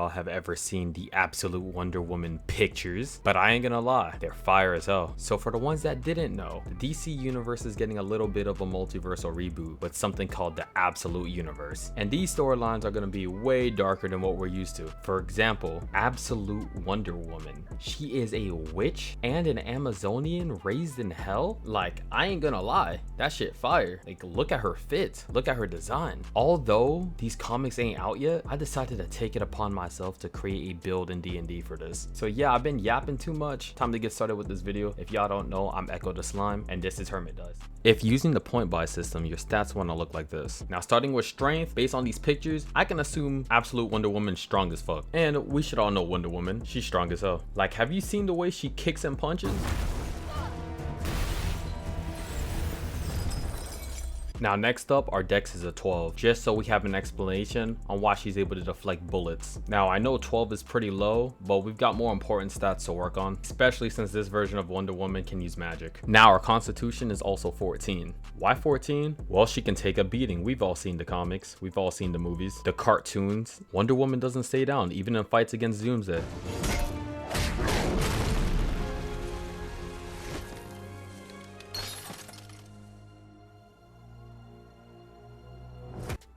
y'all have ever seen the absolute Wonder Woman pictures, but I ain't gonna lie, they're fire as hell. So for the ones that didn't know, the DC universe is getting a little bit of a multiversal reboot with something called the Absolute Universe. And these storylines are gonna be way darker than what we're used to. For example, Absolute Wonder Woman. She is a witch and an Amazonian raised in hell? Like, I ain't gonna lie, that shit fire. Like, look at her fit, look at her design. Although these comics ain't out yet, I decided to take it upon myself to create a build in D&D for this. So yeah, I've been yapping too much. Time to get started with this video. If y'all don't know, I'm Echo the Slime, and this is Hermit Does. If using the point buy system, your stats want to look like this. Now, starting with strength, based on these pictures, I can assume Absolute Wonder Woman's strong as fuck. And we should all know Wonder Woman, she's strong as hell. Like, have you seen the way she kicks and punches? Now next up, our dex is a 12, just so we have an explanation on why she's able to deflect bullets. Now I know 12 is pretty low, but we've got more important stats to work on, especially since this version of Wonder Woman can use magic. Now our constitution is also 14. Why 14? Well, she can take a beating. We've all seen the comics, we've all seen the movies, the cartoons. Wonder Woman doesn't stay down, even in fights against Doomsday.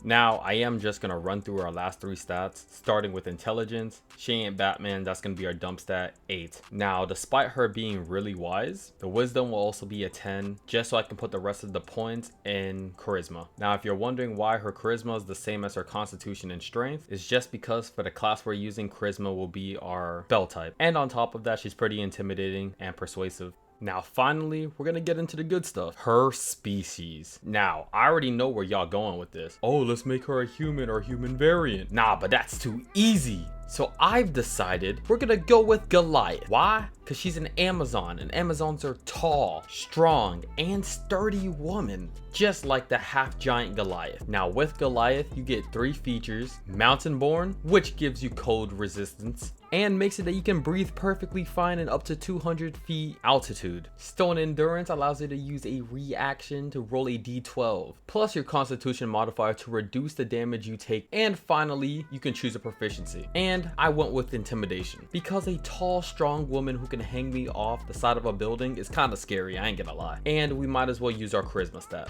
Now, I am just gonna run through our last three stats, starting with intelligence. She ain't Batman, that's gonna be our dump stat, 8. Now, despite her being really wise, the wisdom will also be a 10, just so I can put the rest of the points in charisma. Now, if you're wondering why her charisma is the same as her constitution and strength, it's just because for the class we're using, charisma will be our spell type. And on top of that, she's pretty intimidating and persuasive. Now finally, we're gonna get into the good stuff. Her species. Now, I already know where y'all going with this. Oh, let's make her a human or human variant. Nah, but that's too easy. So I've decided we're gonna go with Goliath. Why? Because she's an Amazon, and Amazons are tall, strong, and sturdy woman, just like the half-giant Goliath. Now with Goliath, you get 3 features: Mountain Born, which gives you cold resistance, and makes it that you can breathe perfectly fine in up to 200 feet altitude. Stone Endurance allows you to use a reaction to roll a d12, plus your constitution modifier to reduce the damage you take, and finally, you can choose a proficiency. And I went with Intimidation, because a tall, strong woman who can hang me off the side of a building is kind of scary, I ain't gonna lie. And we might as well use our charisma stat.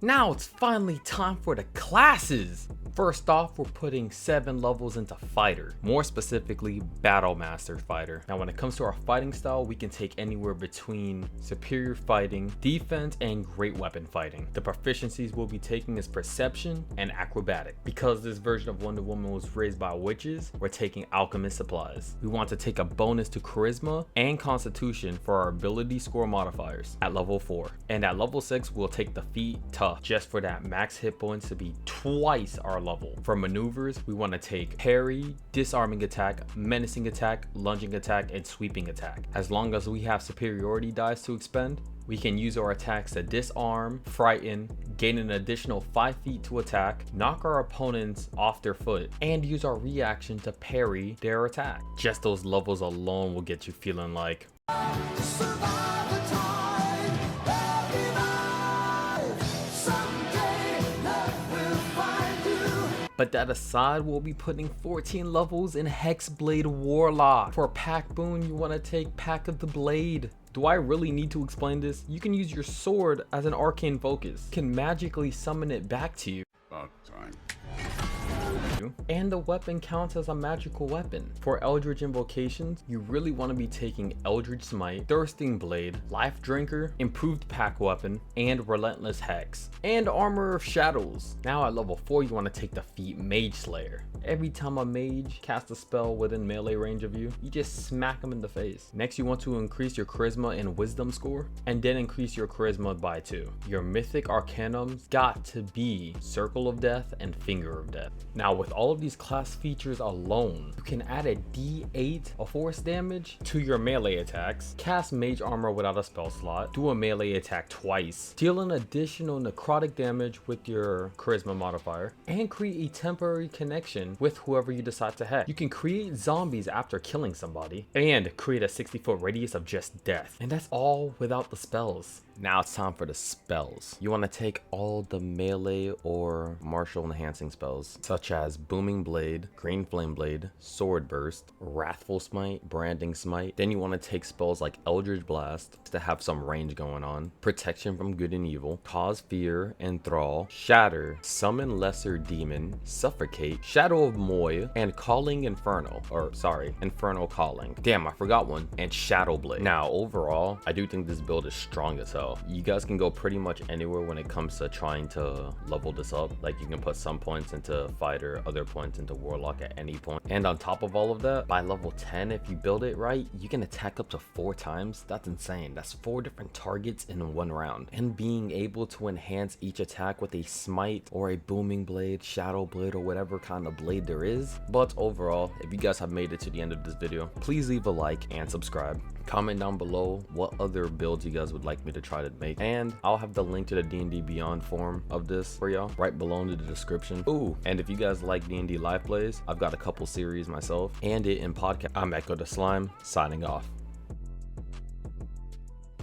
Now it's finally time for the classes. First off, we're putting 7 levels into Fighter, more specifically Battle Master Fighter. Now when it comes to our fighting style, we can take anywhere between Superior Fighting, Defense, and Great Weapon Fighting. The proficiencies we'll be taking is Perception and Acrobatic. Because this version of Wonder Woman was raised by witches, we're taking Alchemist Supplies. We want to take a bonus to Charisma and Constitution for our ability score modifiers at level 4. And at level 6, we'll take the feat Tough, just for that max hit points to be twice our level. For maneuvers, we want to take Parry, Disarming Attack, Menacing Attack, Lunging Attack, and Sweeping Attack. As long as we have superiority dice to expend, we can use our attacks to disarm, frighten, gain an additional 5 feet to attack, knock our opponents off their foot, and use our reaction to parry their attack. Just those levels alone will get you feeling like But that aside, we'll be putting 14 levels in Hexblade Warlock. For Pack Boon, you want to take Pack of the Blade. Do I really need to explain this? You can use your sword as an arcane focus. Can magically summon it back to you. About time. And the weapon counts as a magical weapon. For Eldritch invocations, you really want to be taking Eldritch Smite, Thirsting Blade, Life Drinker, Improved Pack Weapon, and Relentless Hex, and Armor of Shadows. Now at level 4, you want to take the feat Mage Slayer. Every time a mage casts a spell within melee range of you, you just smack them in the face. Next, you want to increase your charisma and wisdom score, and then increase your charisma by 2. Your mythic arcanums got to be Circle of Death and Finger of Death. Now with with all of these class features alone, you can add a D8 of force damage to your melee attacks, cast mage armor without a spell slot, do a melee attack twice, deal an additional necrotic damage with your charisma modifier, and create a temporary connection with whoever you decide to head. You can create zombies after killing somebody, and create a 60-foot radius of just death. And that's all without the spells. Now it's time for the spells. You want to take all the melee or martial enhancing spells, such as Booming Blade, Green Flame Blade, Sword Burst, Wrathful Smite, Branding Smite. Then you want to take spells like Eldritch Blast to have some range going on, Protection from Good and Evil, Cause Fear, Enthrall, Shatter, Summon Lesser Demon, Suffocate, Shadow of Moy, and Calling Infernal, Infernal Calling. Damn, I forgot one, and Shadow Blade. Now, overall, I do think this build is strong as hell. You guys can go pretty much anywhere when it comes to trying to level this up. Like, you can put some points into fighter, other points into warlock at any point. And on top of all of that, by level 10, if you build it right, you can attack up to 4 times. That's insane. That's 4 different targets in one round. And being able to enhance each attack with a smite or a booming blade, shadow blade, or whatever kind of blade there is. But overall, if you guys have made it to the end of this video, please leave a like and subscribe. Comment down below what other builds you guys would like me to try to make, and I'll have the link to the D&D Beyond forum of this for y'all right below in the description. Ooh, and if you guys like D&D live plays, I've got a couple series myself and it in podcast. I'm Echo the Slime, signing off.